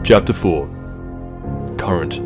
Chapter 4. Current.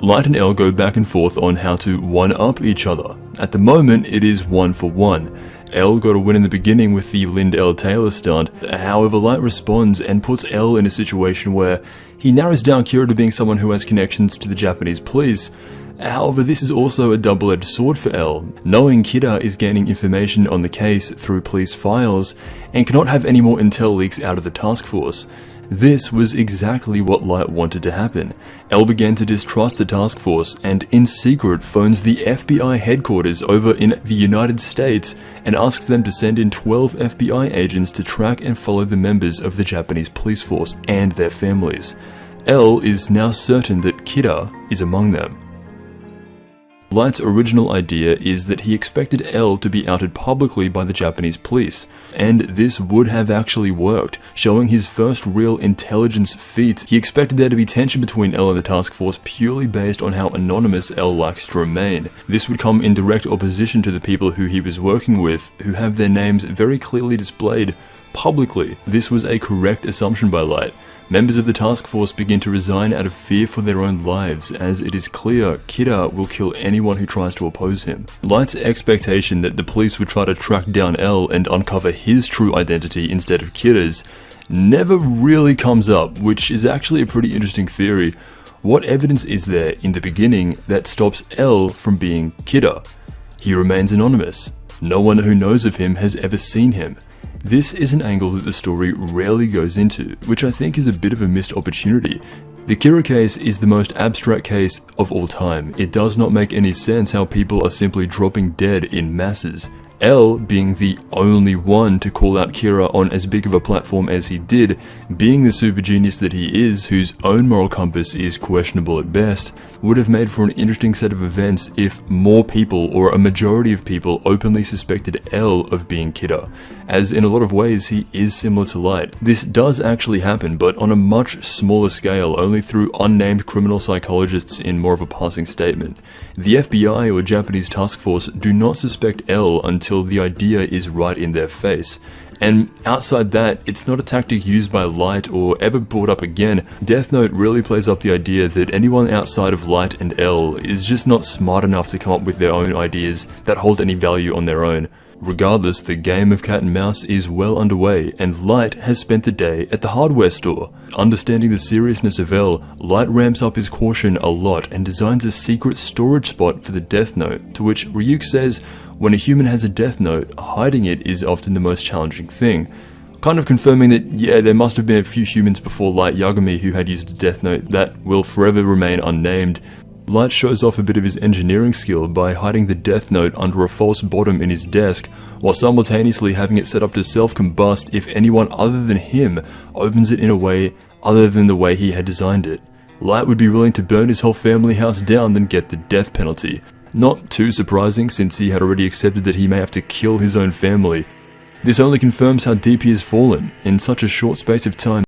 Light and L go back and forth on how to one-up each other. At the moment, it is 1 for 1. L got a win in the beginning with the LightandL Taylor stunt, however Light responds and puts L in a situation where he narrows down Kira to being someone who has connections to the Japanese police. However, this is also a double-edged sword for L, knowing Kira is gaining information on the case through police files and cannot have any more intel leaks out of the task force. This was exactly what Light wanted to happen. L began to distrust the task force and in secret phones the FBI headquarters over in the United States and asks them to send in 12 FBI agents to track and follow the members of the Japanese police force and their families. L is now certain that Kira is among them. Light's original idea is that he expected L to be outed publicly by the Japanese police, and this would have actually worked, showing his first real intelligence feat. He expected there to be tension between L and the task force purely based on how anonymous L likes to remain. This would come in direct opposition to the people who he was working with, who have their names very clearly displayed publicly. This was a correct assumption by Light. Members of the task force begin to resign out of fear for their own lives, as it is clear Kira will kill anyone who tries to oppose him. Light's expectation that the police would try to track down L and uncover his true identity instead of Kira's never really comes up, which is actually a pretty interesting theory. What evidence is there in the beginning that stops L from being Kira? He remains anonymous. No one who knows of him has ever seen him. This is an angle that the story rarely goes into, which I think is a bit of a missed opportunity. The Kira case is the most abstract case of all time. It does not make any sense how people are simply dropping dead in masses. L being the only one to call out Kira on as big of a platform as he did, being the super genius that he is, whose own moral compass is questionable at best, would have made for an interesting set of events if more people, or a majority of people, openly suspected L of being Kira, as in a lot of ways he is similar to Light. This does actually happen, but on a much smaller scale, only through unnamed criminal psychologists in more of a passing statement. The FBI or Japanese task force do not suspect L until the idea is right in their face. And outside that, it's not a tactic used by Light or ever brought up again. Death Note really plays up the idea that anyone outside of Light and L is just not smart enough to come up with their own ideas that hold any value on their own. Regardless, the game of cat and mouse is well underway, and Light has spent the day at the hardware store. Understanding the seriousness of L, Light ramps up his caution a lot and designs a secret storage spot for the Death Note, to which Ryuk says when a human has a Death Note, hiding it is often the most challenging thing. Kind of confirming that, yeah, there must have been a few humans before Light Yagami who had used a Death Note that will forever remain unnamed. Light shows off a bit of his engineering skill by hiding the Death Note under a false bottom in his desk, while simultaneously having it set up to self-combust if anyone other than him opens it in a way other than the way he had designed it. Light would be willing to burn his whole family house down than get the death penalty. Not too surprising, since he had already accepted that he may have to kill his own family. This only confirms how deep he has fallen in such a short space of time.